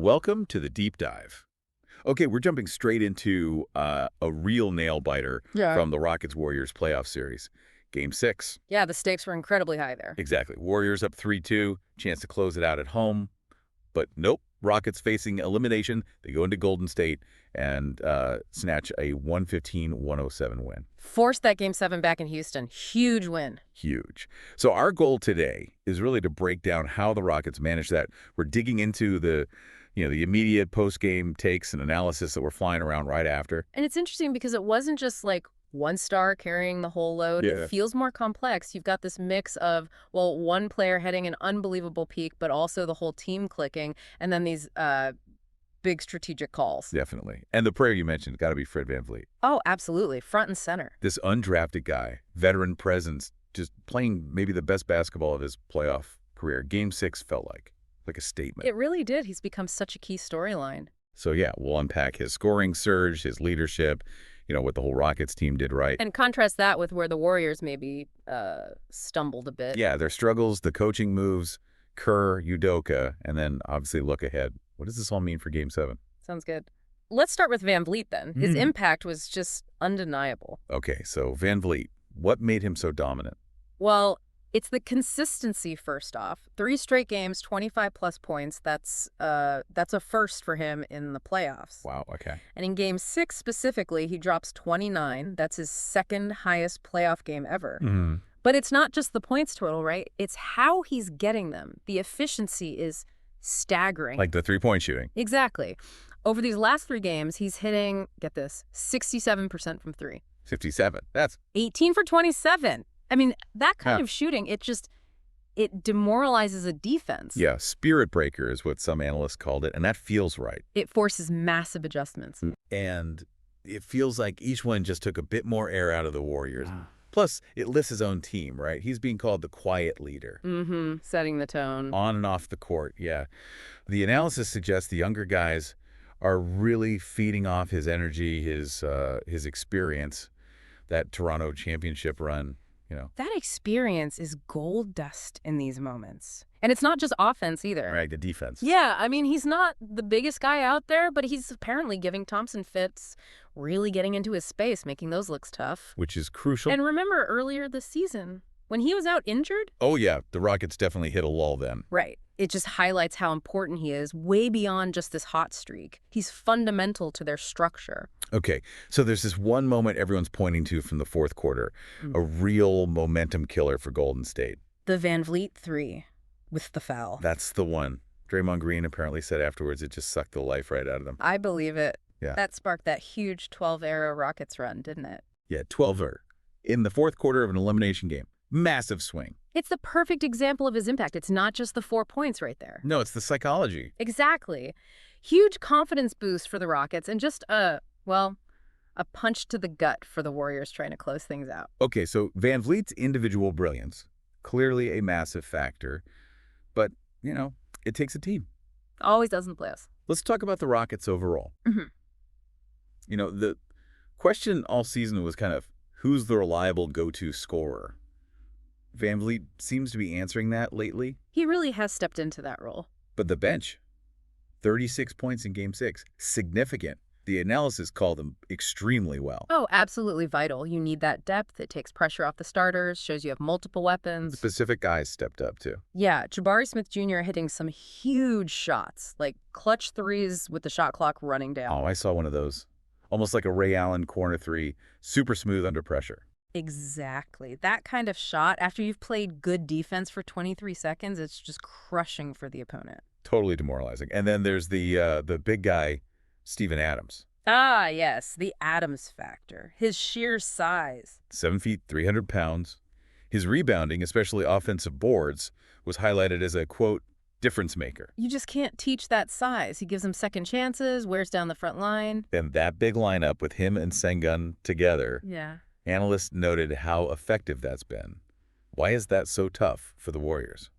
Welcome to the deep dive. Okay, we're jumping straight into a real nail-biter Yeah. from the Rockets-Warriors playoff series. Game 6. Yeah, the stakes were incredibly high there. Exactly. Warriors up 3-2, chance to close it out at home. But nope, Rockets facing elimination. They go into Golden State and snatch a 115-107 win. Forced that Game 7 back in Houston. Huge win. Huge. So our goal today is really to break down how the Rockets managed that. We're digging into the immediate post-game takes and analysis that were flying around right after. And it's interesting because it wasn't just like one star carrying the whole load. Yeah. It feels more complex. You've got this mix of, well, one player hitting an unbelievable peak, but also the whole team clicking, and then these big strategic calls. Definitely. And the player you mentioned got to be Fred VanVleet. Oh, absolutely. Front and center. This undrafted guy, veteran presence, just playing maybe the best basketball of his playoff career. Game 6 felt like a statement. It really did. He's become such a key storyline. So yeah, we'll unpack his scoring surge, his leadership, what the whole Rockets team did right. And contrast that with where the Warriors maybe stumbled a bit. Yeah, their struggles, the coaching moves, Kerr, Udoka, and then obviously look ahead. What does this all mean for Game 7? Sounds good. Let's start with VanVleet then. His impact was just undeniable. Okay, so VanVleet, what made him so dominant? Well, it's the consistency first off. 3 straight games, 25-plus points. That's a first for him in the playoffs. Wow, okay. And in Game 6 specifically, he drops 29. That's his second highest playoff game ever. But it's not just the points total, right? It's how he's getting them. The efficiency is staggering. Like the three-point shooting. Exactly. Over these last 3 games, he's hitting, get this, 67% from 3. 57. That's 18 for 27. I mean, that kind of shooting, it demoralizes a defense. Yeah, spirit breaker is what some analysts called it, and that feels right. It forces massive adjustments. And it feels like each one just took a bit more air out of the Warriors. Plus, it lists his own team, right? He's being called the quiet leader. Setting the tone. On and off the court, yeah. The analysis suggests the younger guys are really feeding off his energy, his experience, that Toronto championship run. That experience is gold dust in these moments. And it's not just offense either. Right, the defense. Yeah, I mean, he's not the biggest guy out there, but he's apparently giving Thompson fits, really getting into his space, making those looks tough. Which is crucial. And remember earlier this season, when he was out injured? Oh, yeah, the Rockets definitely hit a lull then. Right. It just highlights how important he is, way beyond just this hot streak. He's fundamental to their structure. Okay, so there's this one moment everyone's pointing to from the fourth quarter, a real momentum killer for Golden State. The VanVleet 3 with the foul. That's the one. Draymond Green apparently said afterwards it just sucked the life right out of them. I believe it. Yeah. That sparked that huge 12-era Rockets run, didn't it? Yeah, 12-er. In the fourth quarter of an elimination game. Massive swing. It's the perfect example of his impact. It's not just the 4 points right there. No, it's the psychology. Exactly. Huge confidence boost for the Rockets and just a punch to the gut for the Warriors trying to close things out. Okay, so VanVleet's individual brilliance, clearly a massive factor, but, it takes a team. Always doesn't play us. Let's talk about the Rockets overall. The question all season was kind of, who's the reliable go-to scorer? VanVleet seems to be answering that lately. He really has stepped into that role. But the bench, 36 points in Game 6, significant. The analysis called them extremely well. Oh, absolutely vital. You need that depth. It takes pressure off the starters, shows you have multiple weapons. Specific guys stepped up, too. Yeah, Jabari Smith Jr. hitting some huge shots, like clutch threes with the shot clock running down. Oh, I saw one of those. Almost like a Ray Allen corner three, super smooth under pressure. Exactly. That kind of shot, after you've played good defense for 23 seconds, it's just crushing for the opponent. Totally demoralizing. And then there's the big guy, Steven Adams. Ah, yes, the Adams factor. His sheer size. 7 feet, 300 pounds. His rebounding, especially offensive boards, was highlighted as a, quote, difference maker. You just can't teach that size. He gives them second chances, wears down the front line. And that big lineup with him and Sengun together. Yeah. Analysts noted how effective that's been. Why is that so tough for the Warriors?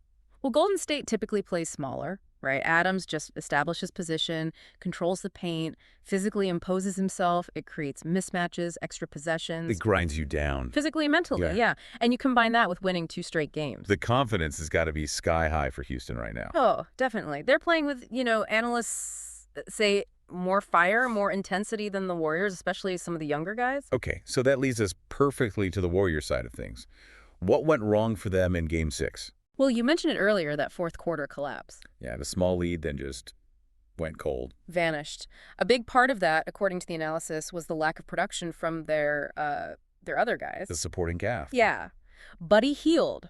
Well, Golden State typically plays smaller. right? Adams just establishes position, controls the paint, physically imposes himself. It creates mismatches, extra It possessions, grinds you down. physically and mentally, yeah. And you combine that with winning 2 straight games. The confidence has got to be sky high for Houston right now. Oh, definitely. They're playing with, analysts say more fire, more intensity than the Warriors, especially some of the younger guys. Okay, so that leads us perfectly to the Warriors side of things. What went wrong for them in Game 6? Well, you mentioned it earlier, that fourth quarter collapse. Yeah, the small lead then just went cold. Vanished. A big part of that, according to the analysis, was the lack of production from their other guys. The supporting cast. Yeah. Buddy Hield.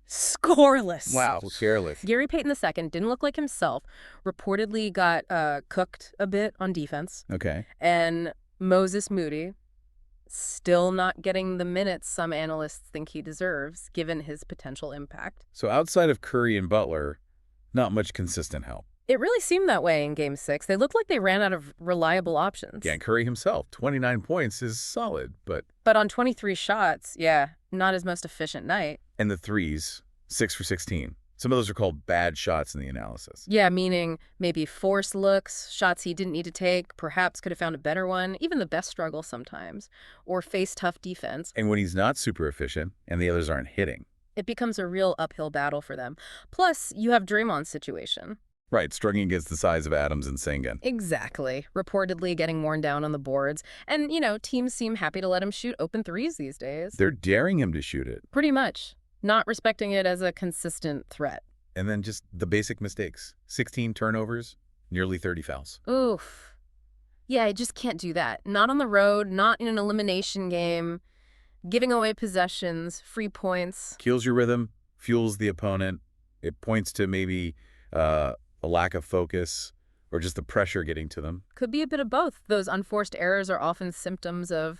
Scoreless. Wow, careless. Gary Payton II didn't look like himself. Reportedly got cooked a bit on defense. Okay. And Moses Moody, still not getting the minutes some analysts think he deserves, given his potential impact. So outside of Curry and Butler, not much consistent help. It really seemed that way in Game 6. They looked like they ran out of reliable options. Yeah, and Curry himself, 29 points is solid, but on 23 shots, yeah, not his most efficient night. and the threes, 6 for 16. Some of those are called bad shots in the analysis. Yeah, meaning maybe forced looks, shots he didn't need to take, perhaps could have found a better one, even the best struggle sometimes, or face tough defense. And when he's not super efficient and the others aren't hitting. It becomes a real uphill battle for them. Plus, you have Draymond's situation. Right, struggling against the size of Adams and Sengun. Exactly. Reportedly getting worn down on the boards. And, teams seem happy to let him shoot open threes these days. They're daring him to shoot it. Pretty much. Not respecting it as a consistent threat. And then just the basic mistakes. 16 turnovers, nearly 30 fouls. Oof. Yeah, I just can't do that. Not on the road, not in an elimination game. Giving away possessions, free points. Kills your rhythm, fuels the opponent. It points to maybe a lack of focus or just the pressure getting to them. Could be a bit of both. Those unforced errors are often symptoms of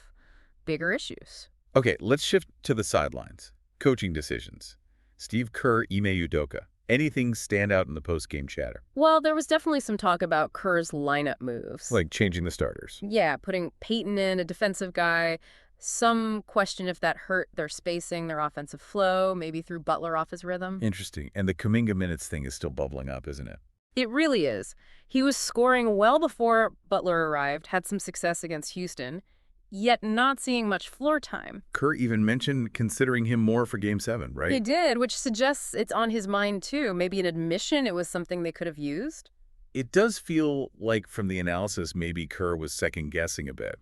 bigger issues. Okay, let's shift to the sidelines. Coaching decisions. Steve Kerr, Ime Udoka. Anything stand out in the post-game chatter? Well, there was definitely some talk about Kerr's lineup moves. Like changing the starters. Yeah, putting Peyton in, a defensive guy. Some question if that hurt their spacing, their offensive flow, maybe threw Butler off his rhythm. Interesting. And the Kuminga minutes thing is still bubbling up, isn't it? It really is. He was scoring well before Butler arrived, had some success against Houston, yet not seeing much floor time. Kerr even mentioned considering him more for Game 7, right? He did, which suggests it's on his mind too. Maybe an admission it was something they could have used. It does feel like from the analysis maybe Kerr was second-guessing a bit.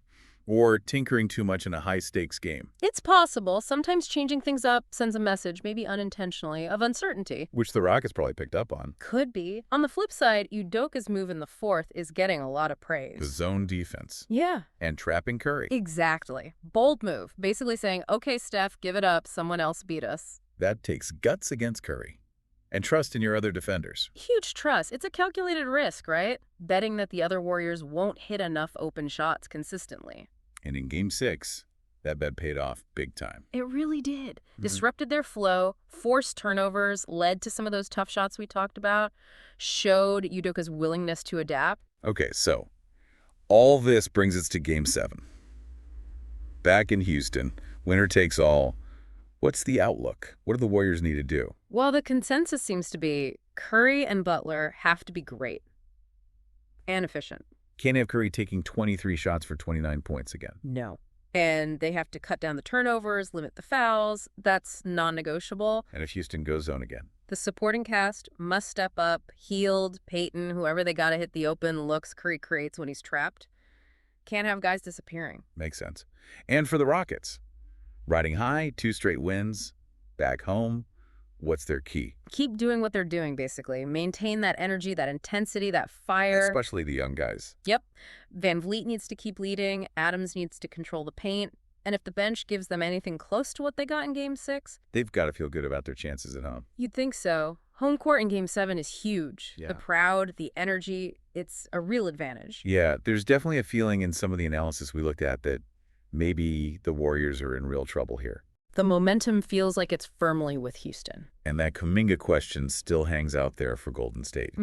Or tinkering too much in a high-stakes game. It's possible. Sometimes changing things up sends a message, maybe unintentionally, of uncertainty. Which the Rockets probably picked up on. Could be. On the flip side, Udoka's move in the fourth is getting a lot of praise. The zone defense. Yeah. And trapping Curry. Exactly. Bold move. Basically saying, okay, Steph, give it up. Someone else beat us. That takes guts against Curry. And trust in your other defenders. Huge trust. It's a calculated risk, right? Betting that the other Warriors won't hit enough open shots consistently. And in Game 6, that bet paid off big time. It really did. Disrupted their flow, forced turnovers, led to some of those tough shots we talked about, showed Udoka's willingness to adapt. Okay, so all this brings us to Game 7. Back in Houston, winner takes all. What's the outlook? What do the Warriors need to do? Well, the consensus seems to be Curry and Butler have to be great and efficient. Can't have Curry taking 23 shots for 29 points again. No. And they have to cut down the turnovers, limit the fouls. That's non-negotiable. And if Houston goes zone again. The supporting cast must step up. Hield, Peyton, whoever they got to hit the open looks Curry creates when he's trapped. Can't have guys disappearing. Makes sense. And for the Rockets, riding high, 2 straight wins, back home. What's their key? Keep doing what they're doing, basically. Maintain that energy, that intensity, that fire. Especially the young guys. Yep. Van Vliet needs to keep leading. Adams needs to control the paint. And if the bench gives them anything close to what they got in Game 6... they've got to feel good about their chances at home. You'd think so. Home court in Game 7 is huge. Yeah. The crowd, the energy, it's a real advantage. Yeah, there's definitely a feeling in some of the analysis we looked at that maybe the Warriors are in real trouble here. The momentum feels like it's firmly with Houston. And that Kuminga question still hangs out there for Golden State.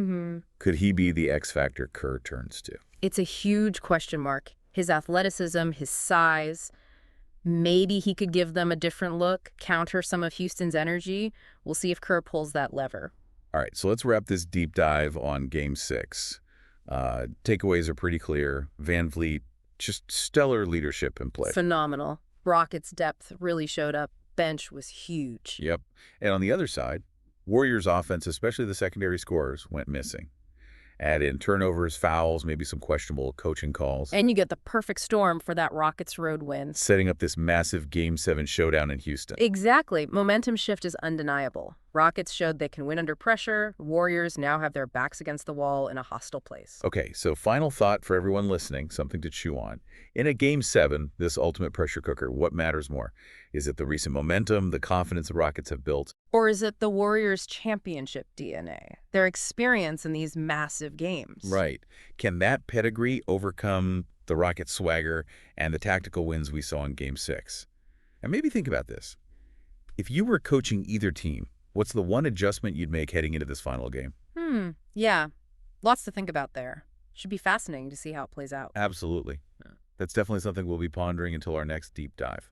Could he be the X factor Kerr turns to? It's a huge question mark. His athleticism, his size. Maybe he could give them a different look, counter some of Houston's energy. We'll see if Kerr pulls that lever. All right, so let's wrap this deep dive on Game 6. Takeaways are pretty clear. Van Vliet, just stellar leadership in play. Phenomenal. Rockets' depth really showed up. Bench was huge. Yep. And on the other side, Warriors' offense, especially the secondary scorers, went missing. Add in turnovers, fouls, maybe some questionable coaching calls. And you get the perfect storm for that Rockets road win. Setting up this massive Game 7 showdown in Houston. Exactly. Momentum shift is undeniable. Rockets showed they can win under pressure. Warriors now have their backs against the wall in a hostile place. Okay, so final thought for everyone listening, something to chew on. In a Game 7, this ultimate pressure cooker, what matters more? Is it the recent momentum, the confidence the Rockets have built? Or is it the Warriors' championship DNA, their experience in these massive games? Right. Can that pedigree overcome the Rockets' swagger and the tactical wins we saw in Game 6? And maybe think about this. If you were coaching either team, what's the one adjustment you'd make heading into this final game? Yeah. Lots to think about there. Should be fascinating to see how it plays out. Absolutely. Yeah. That's definitely something we'll be pondering until our next deep dive.